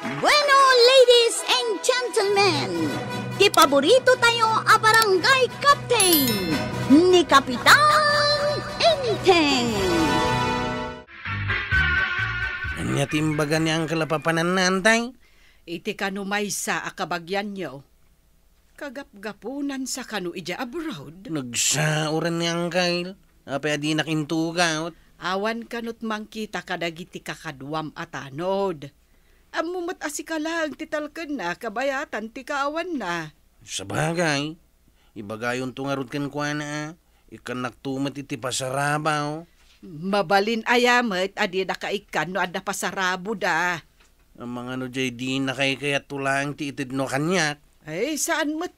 Bueno, ladies and gentlemen, di paborito tayo a barangay captain ni Kapitan Enteng. Anya timbagan niya ang kalapapanan nantay? Iti kanu maysa akabagyan nyo. Kagap-gapunan sa kanu ija abroad. Nagsauran niya ang kail. Apay adi nakintugaw. Awan kanut mangkita kadagiti kakadwam atanod. Amumat asikalang titalken na kabayatan ti kaawan na. Sa bagay, ibagayon tungarod kan kwa na. Ikan naktumat iti pasarabaw. Mabalin ayamet adi na kaikan no adda pasarabo da. Ang mga no jay di na kay kaya tulang ti itid no kanyak. Ay saan met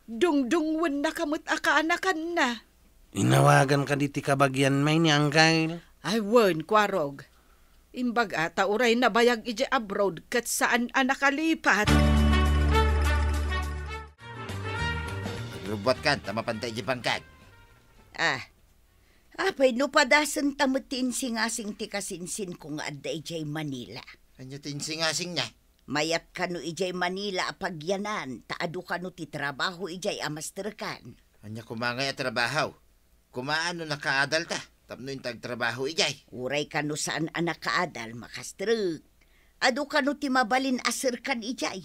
Dungdungwan na kamot akaanakan na. Inawagan ka di ti kabagyan may ni Angkail. Ay wen kwarog. Imbag uray na bayag ije abroad kat saan nakalipat. Rubot kan, tama pantay ije pangkat. Apay no padasan tamutin singasing ti kasinsin kung adda ijay Manila. Anyo tinsing-asing niya. Mayat kanu ijay Manila apagyanan, taado kanu ti trabaho ijay amasterkan. Anya kumangay at trabaho. Kumaano nakaadal ta? Tapno yung tagtrabaho ijay. Uray kanu saan anak kaadal makastrek. Ado kanu ti mabalin aserkan ijay.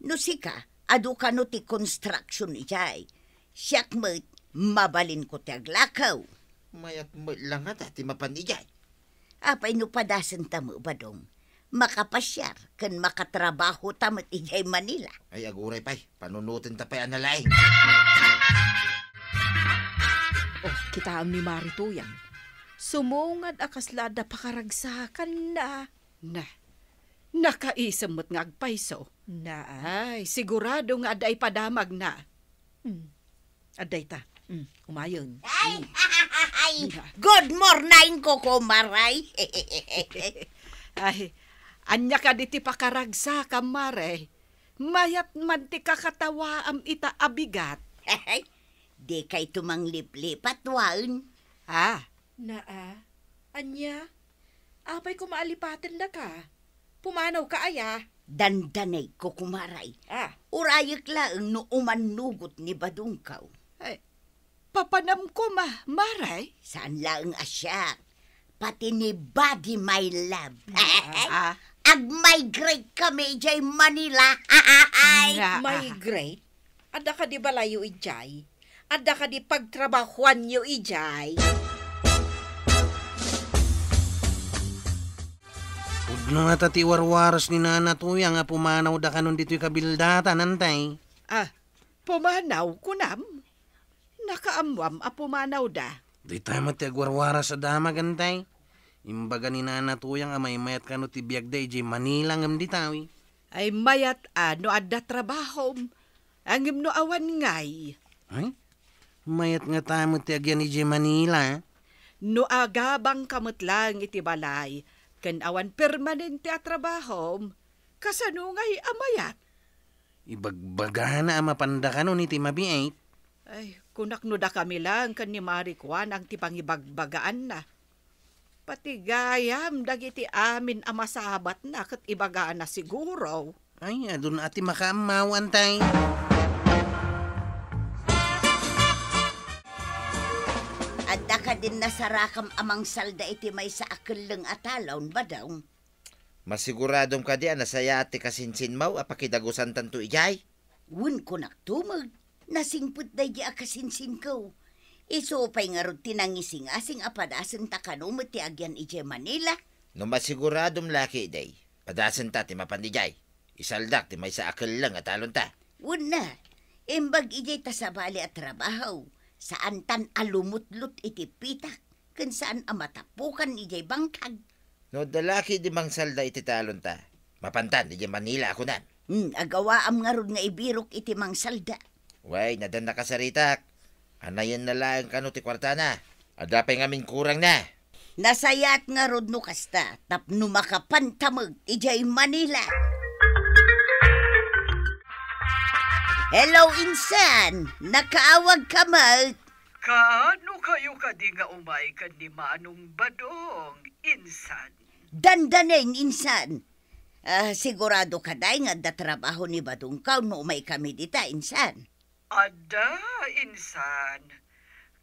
No sika, ado kanu ti construction ijay. Siyak met, mabalin ko ti aglakaw. Mayat mo lang ata, ti mapan ijay. Apay no padasan tamo badong. Makapasyar kan makatrabaho tamat ijay Manila. Ay aguray pay, panunutin ta pay analaing. Oh, kita ni Marito yan. Sumungad akaslada pakaragsakan na. Nakaisamot nga agpaiso. Ay, sigurado nga aday padamag na. Aday ta. Umayon. Ay, good morning ko kumaray. Ay, anya ka diti pakaragsa kamare. Mayat man ti kakatawa am ita abigat. Di kay tumang liplipat waun. Anya? Apay ko maalipatan na ka. Pumanaw ka aya. Dandanay ko kumaray. Urayak lang no umanugot ni Badungkaw. Ay, papanam ko maray. Saan lang asyak? Pati ni Buddy my love. Ag-migrate kami ijay Manila. Migrate? Ada ka di balayo ijay? Ada ka di pagtrabahuan nyo ijay? Udno nga tati warwaras ni Nana Tuya nga pumanaw da kanon dito'y kabildata nantay. Pumanaw kunam. Nakaamwam pumanaw da. Di tayo mati agwarwaras sa damag antay. Imbaga ni Nana Tuya nga may mayat kano ti biyag da ijay Manila ngam ditawi. Ay mayat no adda trabahom. Angim no awan ngay. Ay? Mayat nga tayo ti agyan ijay Manila. No agabang kamot lang iti balay. Kan awan permanente a trabahom. Kasano ngay amayat. Ibagbaga na mapanda ka nun iti mabiait. Ay, kunakno da kami lang kan ni Marikwan ang tipangibagbagaan na. Pati gayam dagiti amin amasabat na kat ibagaan na siguro. Ay, adun ati makaamaw antay. Adda ka din nasarakam amang salda iti may sa akelang atalon ba daw? Masiguradong ka diyan na saya ati kasinsin mau apakidagusan tanto ijay. Wun ko naktumag. Nasingput da di akasinsin ko. Iso pa'y nga rin tinangising-asing apadasan ta kanumot ti agyan ijay Manila. No masiguradong laki day. Padasan ta ti mapandijay. Isaldak ti may sa akal lang atalon ta. Wun na. Imbag ijay ta sa bali at trabaho. Saan tan alumutlut iti pitak. Kan saan amatapukan ijay bangkag. No dalaki di mang salda iti talon ta. Mapantan ijay Manila ako na. Agawa am nga rin nga ibirok iti mang salda. Way, nadan na kasaritak. Anayan na lang kano ti kwarta na. Adapay ngamin kurang na. Nasayat nga rod no kasta. Tapno makapantamag ijay Manila. Hello, insan! Nakaawag ka mag? Kaano kayo kadi nga umay kan ni Manong Badong, insan? Dandanen, insan. Sigurado ka day nga da trabaho ni Badungkaw no may kami dita, insan. Ada, insan.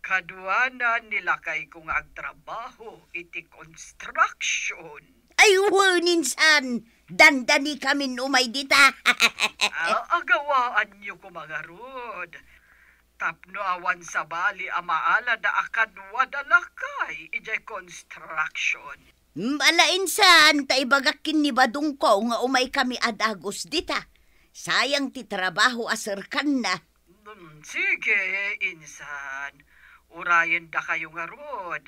Kadwana nilakay kong agtrabaho iti construction. Ay, insan! Dandani kami umay dita. Agawaan niyo ko mga rod. Tapno awan sa bali amaala da akadwa da lakay ijay construction. Insan, taibagakin ni Badungkaw nga umay kami adagos dita. Sayang ti trabaho asirkan na. Sige, insan. Urayan da kayo nga rod.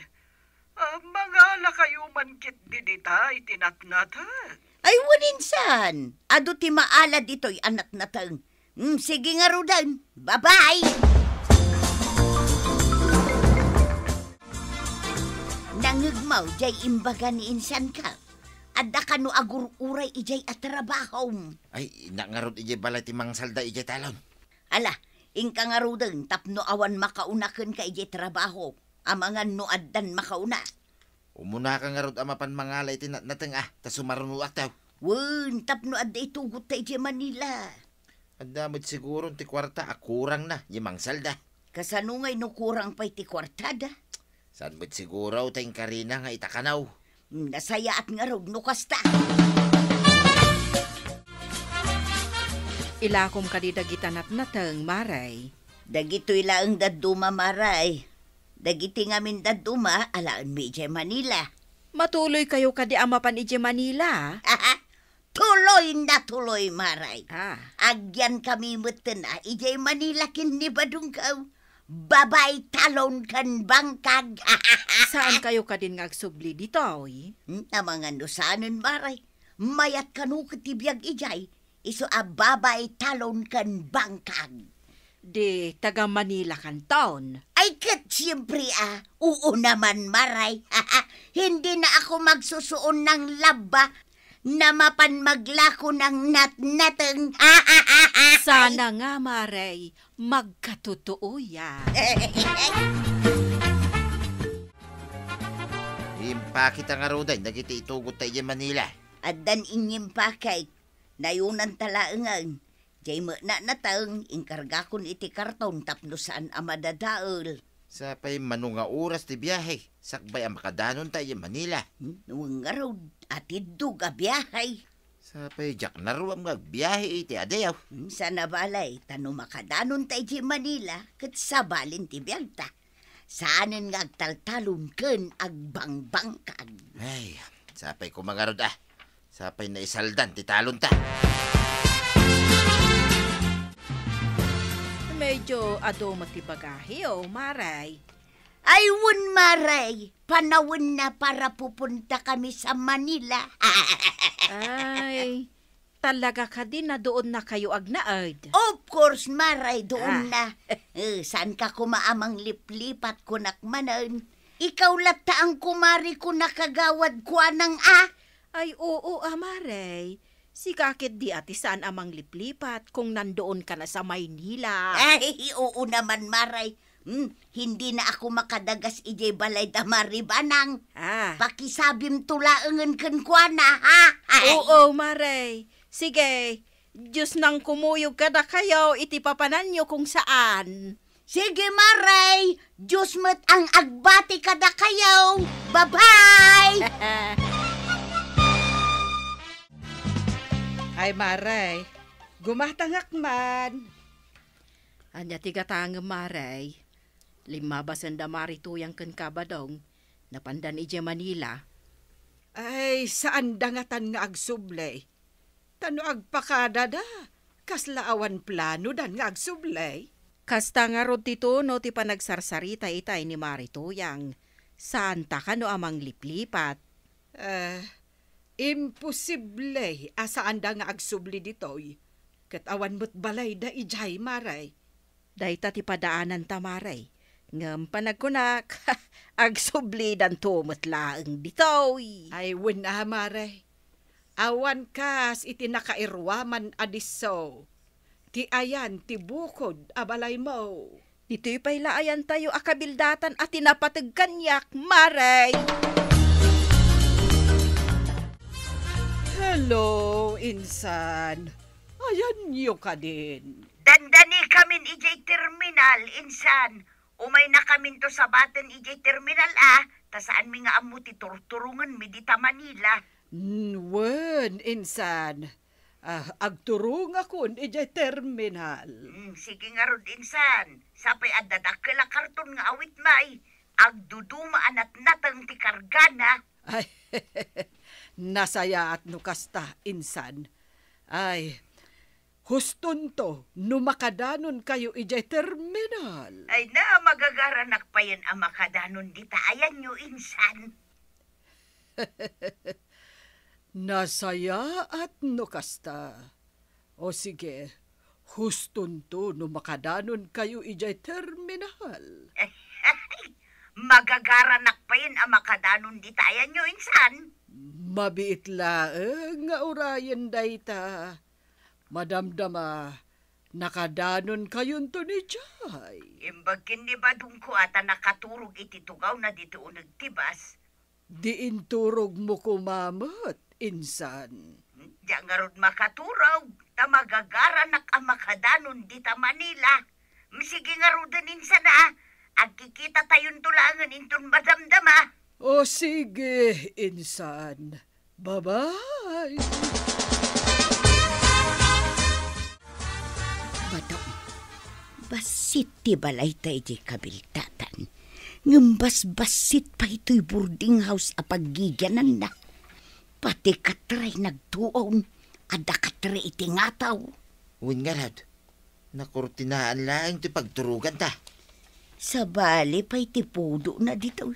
Mangala kayo man kit didita itinatnatan. Ay, insan. Ado ti maala dito'y anak natang. Sige nga rodan. Bye-bye! Nangigmaw, jay imbaga ni insan ka. Adda ka no agur-uray ijay at trabaho. Ay, nangarod ije balay ti mangsalda ije talon. Ala, ingka nga rodan, tapno awan makaunakan ka ijay trabaho. Amangan no addan makauna. Umuna ka ngarod amapan mangalay ti nateng ta sumarunuak taw. Tapno adda itugot ta ijay Manila. Adamot siguro ti kwarta akurang na, ije mangsalda. Kasanungay no kurang pa'y ti kwartada. Saan mo't siguro tayong karina nga itakanaw? Nasaya at nga raw no kasta. Ilakom ka di dagitan at natang, Maray. Dagito'y laang daduma, Maray. Dagiti ngamin daduma, alaan mi ije Manila. Matuloy kayo ka di amapan ije Manila. Tuloy na tuloy, Maray. Agyan kami mutin na ije Manila kin ni Badungkaw. Babay talon kan bangkag. Saan kayo ka din ngagsubli dito, oy? Mga nusanan, Maray. Mayat kanu katibiyag ijay. Iso babay talon kan bangkag. Di taga Manila kan taon. Ay kat siyempre oo naman, Maray. Hindi na ako magsusuon ng laba na mapan maglako ng natnateng. Sana nga, Maray, magkatotoo yan. Impa kita nga roday, nagiti itugot tayo ije Manila. Addan inyim pakay, nayunan talaangan. Jay mo na natang, inkarga kon iti karton tapno saan amadadaol. Sa pa'y manunga oras ti biyahe, sakbay ang makadanon tayo ije Manila. Nuwang nga raw, atid duga biyahay. Sa pa'y jak na raw ang biyahe iti adayaw. Sa nabalay, tano makadanon tayo ije Manila, kat sabalin ti biyagta. Saanin nga agtaltalon ken agbangbangkag. Ay, sa pa'y kumangarod Sa pa'y naisaldan ti talon ta. Medyo ado matibagahi, Maray. Ay, Maray, panawin na para pupunta kami sa Manila. Ay, talaga ka din na doon na kayo agnaad. Of course, Maray, doon na. Saan ka kumaamang liplipat ko nakmanan? Ikaw lata ang kumari ko nakagawad ko ng Ay, oo, Maray. Si kakit di ati saan amang liplipat kung nandoon ka na sa Maynila. Ay, oo naman, Maray. Hindi na ako makadagas ijay balay da maribanang. Pakisabim tulaangan kan kwa na, ha? Oo, Maray. Sige, Diyos nang kumuyog ka na kayo, itipapanan nyo kung saan. Sige, Maray. Diyos mo't ang agbati ka na kayo. Bye-bye! Ay, Maray, gumatangak man. Anya tigatang, Maray. 5 basanda marituyang kan kabadong, napandan ije Manila. Ay, saan dangatan nga agsublay? Tano agpakada da, kaslaawan plano dan nga agsublay. Kasta nga rod tito no ti panagsarsarita itay ni marituyang. Saan ta ka no amang liplipat? Imposible asaan da nga agsubli ditoy. Katawan mo't balay da ijay, Maray. Dayta ti padaanan ta, Maray. Ngam panagkunak, agsubli dan tumot laeng ditoy. Ay, wala, Maray. Awan kas iti nakairwaman adiso. Ti ayan, ti bukod, abalay mo. Dito'y pailaayan tayo akabildatan at tinapatag kanyak, Maray. Hello, insan. Ayan niyo ka din. Dandani kamin ijay terminal, insan. Umay na kamin to sa baten ijay terminal, tasaan mi nga amu ti turturungan mi dita Manila. Wen, insan. Agturong akon ijay terminal. Sige nga rod, insan. Sapay adadakkel a karton nga awit may. Agduduma anat natang ti kargana. Ay, nasaya at nukasta, insan. Ay, huston to, numakadanon kayo ijay terminal. Ay na, magagaranak pa yan ang makadanon dita. Ayan nyo, insan. Nasaya at nukasta. O sige, huston to, numakadanon kayo ijay terminal. Magagaranak pa yan ang makadanon dita. Ayan nyo, insan. Mabiit laeng nga urayan dayta. Madamdama, nakadanon kayon to ni Jay. Imbag kindi ba dun ko ata nakaturog iti tugaw na dito unag tibas? Diin turog mo kumamot, insan. Diyan nga rod makaturog. Ta magagaranak ang makadanon dita Manila. Sige nga rod din, insan, agkikita tayon tulangan inton madamdama. O sige, insan. Bye-bye. Badong, basit ti balay tayo di kabiltatan. Ngambas-basit pa ito'y boarding house a paggigyanan na. Pati katray nagtuon, ada katray iti ngataw. Uwin nga rad. Nakurtinaan lang ito pagturugan ta. Sa bali pa iti pudo na dito.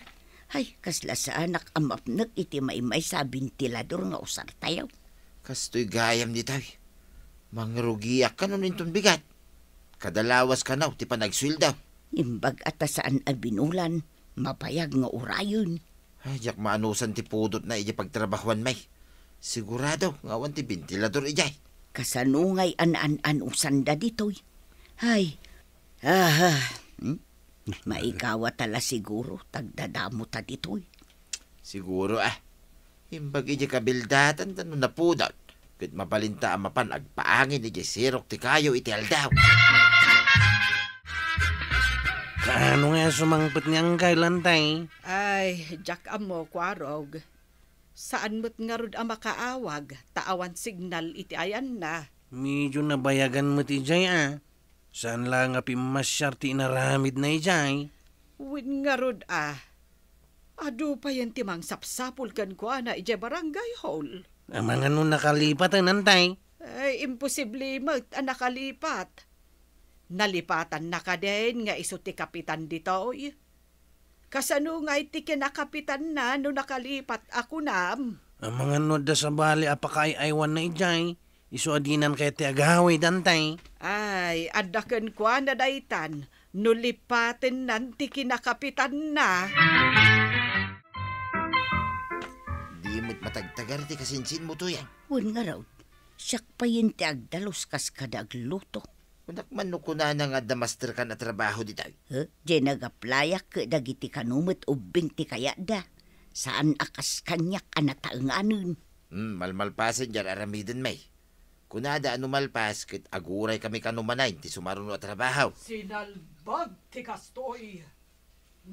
Ay, kasla sa anak amapnak iti maymay sa ventilador nga usar tayo. Kasto'y gayam di tayo. Mangrugiyak ka nun itong bigat. Kadalawas ka na, ti pa nagswil daw. Imbag atasaan a binulan, mapayag nga urayon. Ay, jak maanusan ti pudot na ija pagtrabahuan may. Sigurado, ngawan ti ventilador ijay. Kasanungay an-usan da ditoy. Ay, maikawa tala siguro, tagdadamo ta ditoy. Siguro Imbag ija kabildatan tanong na pudot. Kit mapalinta ang mapan agpaangin ija sirok ti kayo iti aldaw. Kaano nga sumangpit niyang kailan tay? Ay, Jack amo, kwarog. Saan mo't nga rod ang makaawag? Taawan signal iti ayan na. Medyo nabayagan mo ti Jay Saan lang nga pimasyar ti inaramid na ijay? Win nga rod Ado pa yan timang sapsapul kan ko na ijay barangay hall. Ang mga nun nakalipat tay. Ay, imposible nakalipat. Nalipatan na ka din nga iso ti kapitan dito. Kasano nga iti kinakapitan na no nakalipat ako nam. Ang mga noda sa bali apakaaywan na ijay. Iso adinan kay ti agawi dantay. Ay, adakan ko na daytan. Nulipatin nanti kinakapitan na. Di mo't matagtagar ti kasinsin mo to yan. Wan nga raw, siyak pa yun ti agdalos kas kadagluto. Kunak man no kuna na nga damaster ka na trabaho di tayo. Di nagaplayak ka dagiti kanumot o binti kaya da. Saan akas kanyak anataanganon. Malmalpasan dyan aramidin may. Kunada anumalpas kit aguray kami kanumanay ti sumaruno at trabaho. Sinalbag ti kastoy.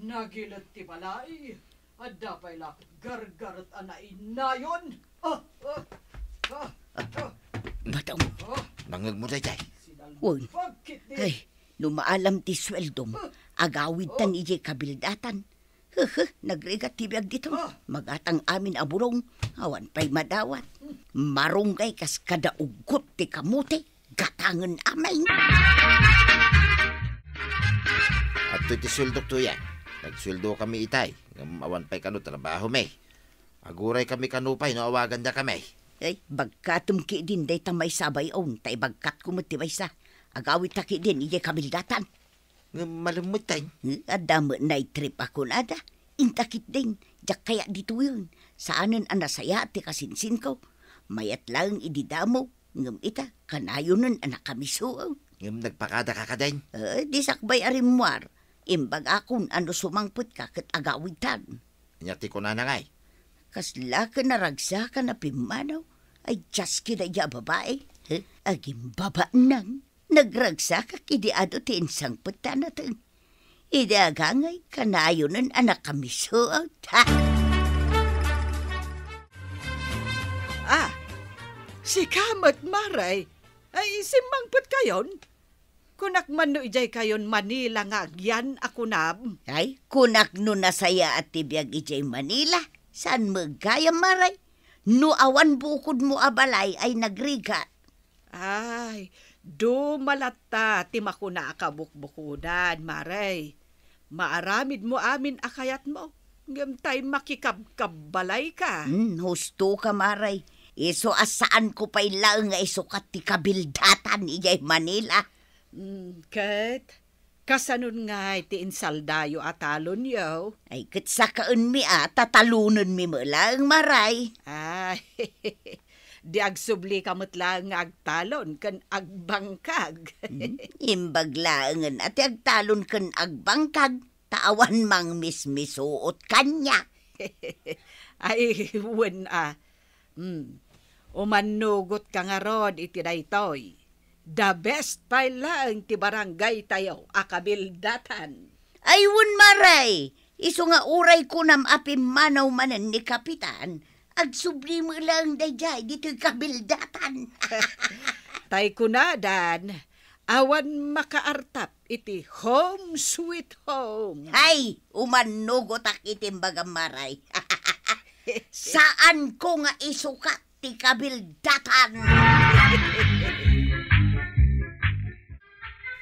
Nagilat ti balay. At dapay la gargarat anay nayon. Batang, Nangag mo dayay. uy, ay, numaalam ti sweldo mo. Agawid tan ijay kabildatan. Nagregat tibiyag dito. Magatang amin aburong. Awan pa'y madawat. Marunggay kas kadaugot ti kamuti. Gatangan amay. At iti sweldo to yan. Nagsweldo kami itay. Awan pa'y kano trabaho may. Aguray kami kanupay no awagan da kami. Ay, bagkatum ki din day tamay sabay on. Tay bagkat kumatibay sa. Agawid taki din ijay kabildatan. Malumot tayo. Adama na trip ako na da. Intakit din. Diyak kaya dito yun. Saanan ang nasaya ti kasinsin ko. Mayat lang ididamo. Ngam ita, kanayo nun anak kami suaw. Nagpakada ka ka din. Di sakbay arimwar. Imbag akon ano sumangput ka kat agawitan. Nyati ko na ngay. Kasla ka naragsa ka na pimanaw. Ay, just kinaya babae. Aging baba nang. Nagragsa ka kidiado ti insang puta na ito. Idagangay kanayo nun anak kami suot. Si Kamat Maray, ay simbangput kayon. Kunak man no ijay kayon Manila nga agyan ako nab. Ay, kunak no nasaya at tibiyag ijay Manila. Saan magaya Maray? No awan bukod mo abalay ay nagrigat. Ay, do malata ti makuna akabukbukudan, Maray. Maaramid mo amin akayat mo. Gamtay makikabbalay ka. Husto ka Maray. Iso asaan ko pa'y lang nga isukat ti kabildatan ijay Manila. Kat, kasanun nga ti insaldayo atalon yo. Ay, katsakaon mi tatalunan mi mo lang Maray. Ay, di agsubli kamot lang nga agtalon kan agbangkag. Imbaglaangan at agtalon kan agbangkag, tawan mang mismisuot kanya. Ay, wen umanugot ka nga rod iti daytoy. The best pa lang ti barangay tayo akabildatan. Ayun Maray, iso nga uray ko nam apim manaw manan ni Kapitan, agsubli mo lang dayjay dito'y kabildatan. Tay kunadan, awan makaartap iti home sweet home. Ay, umanugot ak itimbaga Maray. Saan ko nga isukat ti kabildatan?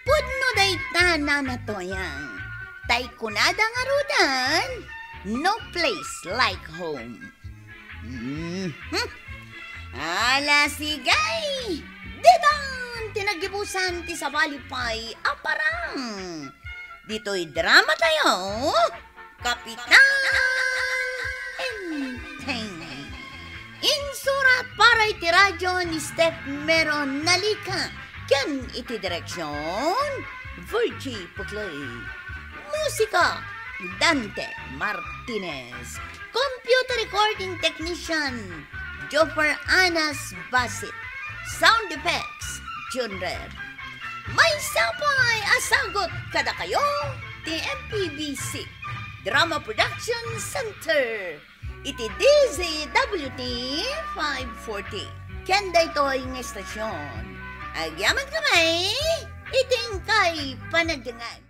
Pudno day tanan na to yang. Tay kunada nga rudan. No place like home. Ala sigay. Ditan tinagibusan ti sabalipay aparang. Dito'y drama tayo. Kapitan Entertainment. Insurat para iti radyo ni Steph Meron Nalika. Ken iti direksyon, Virgie Putlay. Musika, Dante Martinez. Computer recording technician, Joffer Anas Basit. Sound effects, Junred. May sapay asagot kada kayo, TMPBC. Drama Production Center. Iti DZWT 540. Kenda ito'y ng estasyon. Agyaman kamay, iting kay panagdangan.